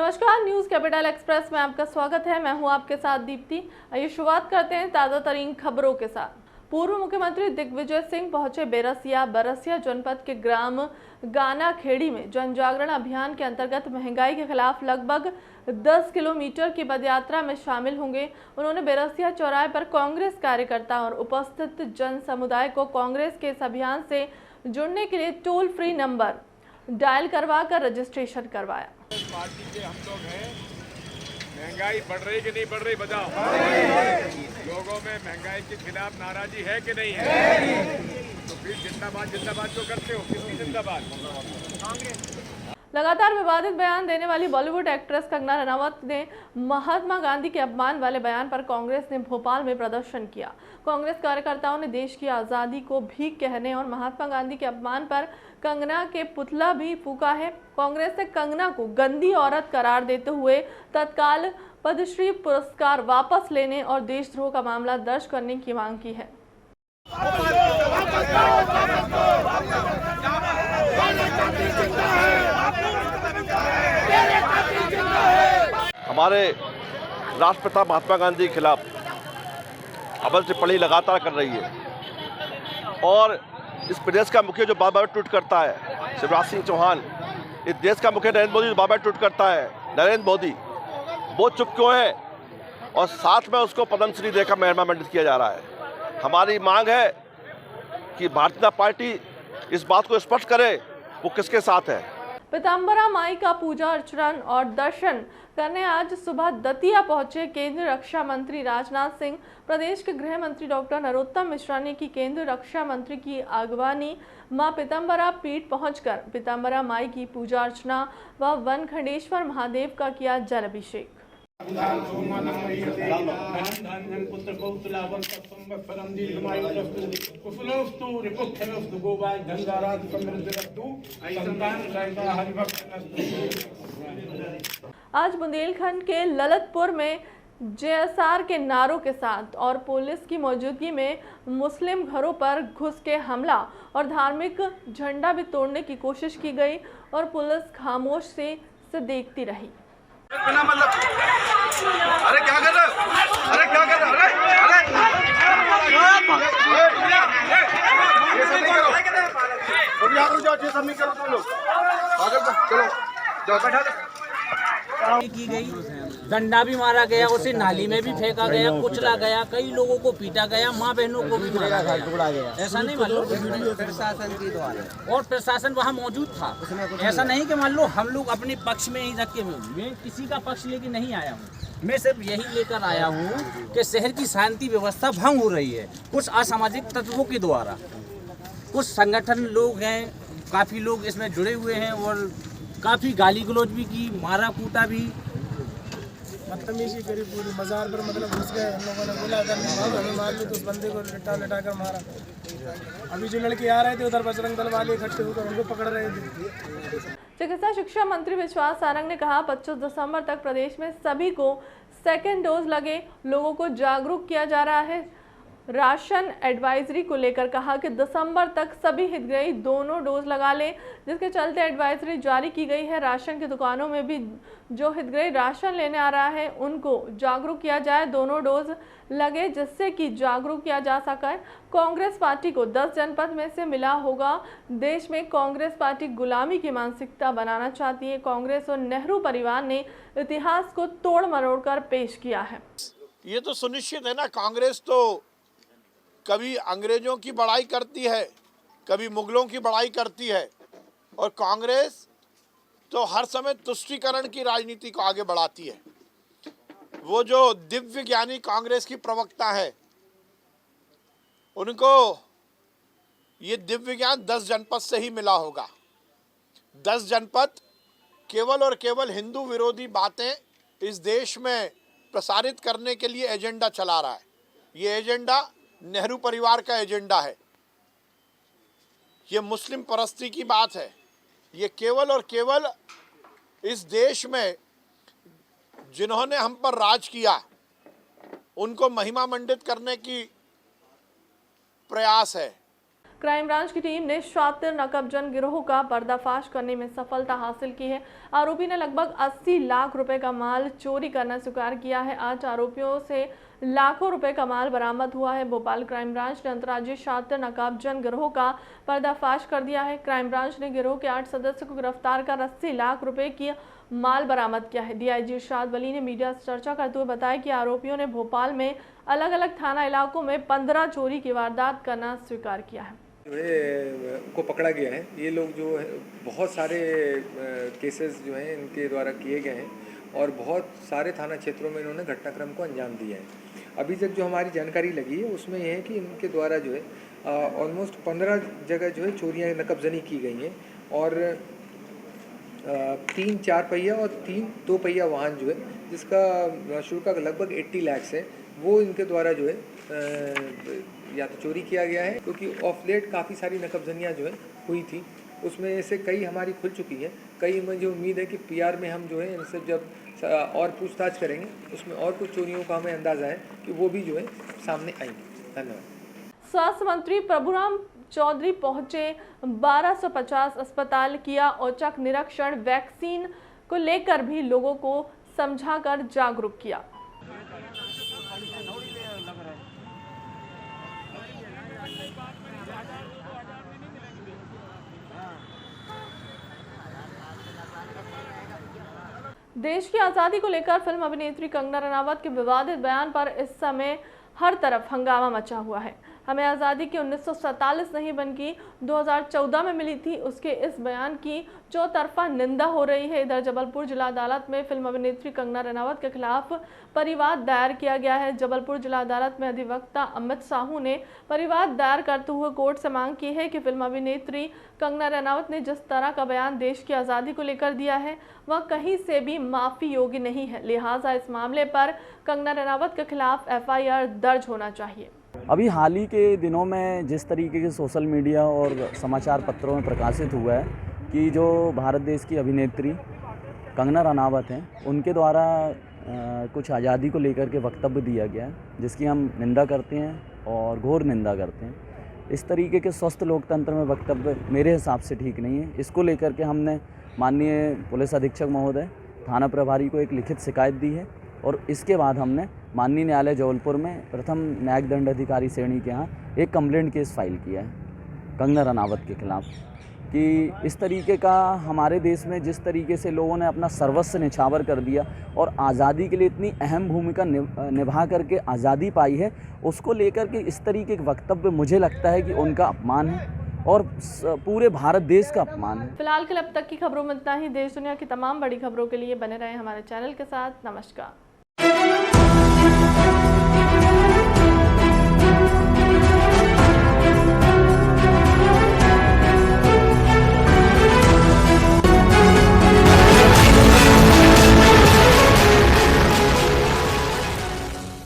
नमस्कार, news capital express में आपका स्वागत है। मैं हूं आपके साथ दीप्ति। आइए शुरुआत करते हैं ताजा तरीन खबरों के साथ। पूर्व मुख्यमंत्री दिग्विजय सिंह पहुंचे बरसिया जनपद के ग्राम गाना खेड़ी में जन जागरण अभियान के अंतर्गत महंगाई के खिलाफ लगभग 10 किलोमीटर की पदयात्रा में शामिल होंगे। उन्होंने बरसिया चौराहे पर कांग्रेस कार्यकर्ता और उपस्थित जन समुदाय को कांग्रेस के इस अभियान से जुड़ने के लिए टोल फ्री नंबर डायल करवा कर रजिस्ट्रेशन करवाया। पार्टी के हम लोग हैं। महंगाई बढ़ रही कि नहीं बढ़ रही बताओ। लोगों में महंगाई के खिलाफ नाराजगी है कि नहीं है? तो फिर जिंदाबाद जिंदाबाद क्यों करते हो? किसकी जिंदाबाद? कांग्रेस। लगातार विवादित बयान देने वाली बॉलीवुड एक्ट्रेस कंगना रनावत ने महात्मा गांधी के अपमान वाले बयान पर कांग्रेस ने भोपाल में प्रदर्शन किया। कांग्रेस कार्यकर्ताओं ने देश की आजादी को भीख कहने और महात्मा गांधी के अपमान पर कंगना के पुतला भी फूका है। कांग्रेस ने कंगना को गंदी औरत करार देते हुए तत्काल पद्मश्री पुरस्कार वापस लेने और देशद्रोह का मामला दर्ज करने की मांग की है। हमारे राष्ट्रपिता महात्मा गांधी के खिलाफ अभद्र टिप्पणी लगातार कर रही है और इस प्रदेश का मुखिया जो बार बार ट्वीट करता है शिवराज सिंह चौहान, इस देश का मुखिया नरेंद्र मोदी जो बार बार ट्वीट करता है नरेंद्र मोदी, वो चुप क्यों है और साथ में उसको पद्मश्री देकर महिमामंडित किया जा रहा है। हमारी मांग है कि भारतीय जनता पार्टी इस बात को स्पष्ट करे वो किसके साथ है। पीताम्बरा माई का पूजा अर्चना और दर्शन करने आज सुबह दतिया पहुंचे केंद्रीय रक्षा मंत्री राजनाथ सिंह। प्रदेश के गृह मंत्री डॉक्टर नरोत्तम मिश्रा ने की केंद्रीय रक्षा मंत्री की अगवानी मां पीताम्बरा पीठ पहुंचकर पीताम्बरा माई की पूजा अर्चना व वनखंडेश्वर महादेव का किया जल अभिषेक। आज बुंदेलखंड के ललितपुर में जेएसआर के नारों के साथ और पुलिस की मौजूदगी में मुस्लिम घरों पर घुस के हमला और धार्मिक झंडा भी तोड़ने की कोशिश की गई और पुलिस खामोश से देखती रही। मतलब अरे क्या कर रहे हो? अरे क्या कर रहे हो? की गई, डंडा भी मारा गया, उसे नाली में भी फेंका गया, कुचला गया, कई लोगों को पीटा गया, माँ बहनों को भी मारा गया। ऐसा नहीं मान लो प्रशासन की द्वारा और प्रशासन वहाँ मौजूद था। ऐसा नहीं कि मान लो हम लोग अपने पक्ष में ही रखे हुए, मैं किसी का पक्ष लेके नहीं आया हूँ। मैं सिर्फ यही लेकर आया हूँ कि शहर की शांति व्यवस्था भंग हो रही है कुछ असामाजिक तत्वों के द्वारा। कुछ संगठन लोग हैं, काफ़ी लोग इसमें जुड़े हुए हैं और काफ़ी गाली गलौज भी की, मारा कूटा भी, बदतमीजी करी पूरी मज़ार पर। मतलब घुस गए, हम लोगों ने बोला अगर हमें मार ली तो उस बंदे को लटा कर मारा। अभी जो लड़के आ रहे थे उधर बजरंग दल वाले इकट्ठे होकर उनको पकड़ रहे थे। चिकित्सा शिक्षा मंत्री विश्वास सारंग ने कहा 25 दिसंबर तक प्रदेश में सभी को सेकेंड डोज लगे, लोगों को जागरूक किया जा रहा है। राशन एडवाइजरी को लेकर कहा कि दिसंबर तक सभी हितग्राही दोनों डोज लगा लें, जिसके चलते एडवाइजरी जारी की गई है। राशन की दुकानों में भी जो हितग्राही राशन लेने आ रहा है उनको जागरूक किया जाए, दोनों डोज लगे, जिससे कि जागरूक किया जा सके। कांग्रेस पार्टी को 10 जनपद में से मिला होगा। देश में कांग्रेस पार्टी गुलामी की मानसिकता बनाना चाहती है। कांग्रेस और नेहरू परिवार ने इतिहास को तोड़ मरोड़ कर पेश किया है। ये तो सुनिश्चित है ना, कांग्रेस तो कभी अंग्रेजों की बड़ाई करती है, कभी मुगलों की बड़ाई करती है और कांग्रेस तो हर समय तुष्टीकरण की राजनीति को आगे बढ़ाती है। वो जो दिव्य ज्ञानी कांग्रेस की प्रवक्ता है, उनको ये दिव्य ज्ञान 10 जनपद से ही मिला होगा। 10 जनपद केवल और केवल हिंदू विरोधी बातें इस देश में प्रसारित करने के लिए एजेंडा चला रहा है। ये एजेंडा नेहरू परिवार का एजेंडा है। ये मुस्लिम परस्ती की बात है। ये केवल और केवल इस देश में जिन्होंने हम पर राज किया उनको महिमा मंडित करने की प्रयास है। क्राइम ब्रांच की टीम ने शातिर नकबजन गिरोह का पर्दाफाश करने में सफलता हासिल की है। आरोपी ने लगभग 80 लाख रुपए का माल चोरी करना स्वीकार किया है। आज आरोपियों से लाखों रुपए का माल बरामद हुआ है। भोपाल क्राइम ब्रांच ने अंतर्राज्यीय शातिर नकबजन गिरोह का पर्दाफाश कर दिया है। क्राइम ब्रांच ने गिरोह के 8 सदस्यों को गिरफ्तार कर 80 लाख रुपए की माल बरामद किया है। डीआईजी इरशाद वली ने मीडिया से चर्चा करते हुए बताया कि आरोपियों ने भोपाल में अलग अलग थाना इलाकों में 15 चोरी की वारदात करना स्वीकार किया है। को पकड़ा गया है। ये लोग जो है बहुत सारे केसेस जो हैं इनके द्वारा किए गए हैं और बहुत सारे थाना क्षेत्रों में इन्होंने घटनाक्रम को अंजाम दिया है। अभी तक जो हमारी जानकारी लगी है उसमें यह है कि इनके द्वारा जो है ऑलमोस्ट 15 जगह जो है चोरियाँ नकबजनी की गई हैं और 3 4 पहिया और 3 2 पहिया वाहन जो है जिसका शुल्क लगभग 80 लाख है वो इनके द्वारा जो है या तो चोरी किया गया है, क्योंकि ऑफ लेट काफ़ी सारी नकबजनियाँ जो है हुई थी, उसमें से कई हमारी खुल चुकी हैं। कई मुझे उम्मीद है कि पीआर में हम जो है इनसे जब और पूछताछ करेंगे उसमें और कुछ चोरियों का हमें अंदाज़ा है कि वो भी जो है सामने आएंगी। धन्यवाद। स्वास्थ्य मंत्री प्रभुराम चौधरी पहुंचे। 1250 अस्पताल किया औचक निरीक्षण। वैक्सीन को लेकर भी लोगों को समझाकर जागरूक किया। देश की आज़ादी को लेकर फिल्म अभिनेत्री कंगना रनावत के विवादित बयान पर इस समय हर तरफ हंगामा मचा हुआ है। हमें आज़ादी की 1947 नहीं बल्कि 2014 में मिली थी, उसके इस बयान की चौतरफा निंदा हो रही है। इधर जबलपुर जिला अदालत में फिल्म अभिनेत्री कंगना रनावत के खिलाफ परिवाद दायर किया गया है। जबलपुर जिला अदालत में अधिवक्ता अमित साहू ने परिवाद दायर करते हुए कोर्ट से मांग की है कि फिल्म अभिनेत्री कंगना रनावत ने जिस तरह का बयान देश की आज़ादी को लेकर दिया है वह कहीं से भी माफ़ी योग्य नहीं है। लिहाजा इस मामले पर कंगना रनावत के खिलाफ FIR दर्ज होना चाहिए। अभी हाल ही के दिनों में जिस तरीके के सोशल मीडिया और समाचार पत्रों में प्रकाशित हुआ है कि जो भारत देश की अभिनेत्री कंगना रनावत हैं उनके द्वारा कुछ आज़ादी को लेकर के वक्तव्य दिया गया है, जिसकी हम निंदा करते हैं और घोर निंदा करते हैं। इस तरीके के स्वस्थ लोकतंत्र में वक्तव्य मेरे हिसाब से ठीक नहीं है। इसको लेकर के हमने माननीय पुलिस अधीक्षक महोदय थाना प्रभारी को एक लिखित शिकायत दी है और इसके बाद हमने माननीय न्यायालय जबलपुर में प्रथम न्यायिक दंड अधिकारी श्रेणी के यहाँ एक कंप्लेंट केस फाइल किया है कंगना रनावत के खिलाफ कि इस तरीके का हमारे देश में जिस तरीके से लोगों ने अपना सर्वस्व निछावर कर दिया और आज़ादी के लिए इतनी अहम भूमिका निभा करके आज़ादी पाई है, उसको लेकर के इस तरीके के वक्तव्य मुझे लगता है कि उनका अपमान है और पूरे भारत देश का अपमान है। फिलहाल के लिए अब तक की खबरों में इतना ही। देश दुनिया की तमाम बड़ी खबरों के लिए बने रहें हमारे चैनल के साथ। नमस्कार।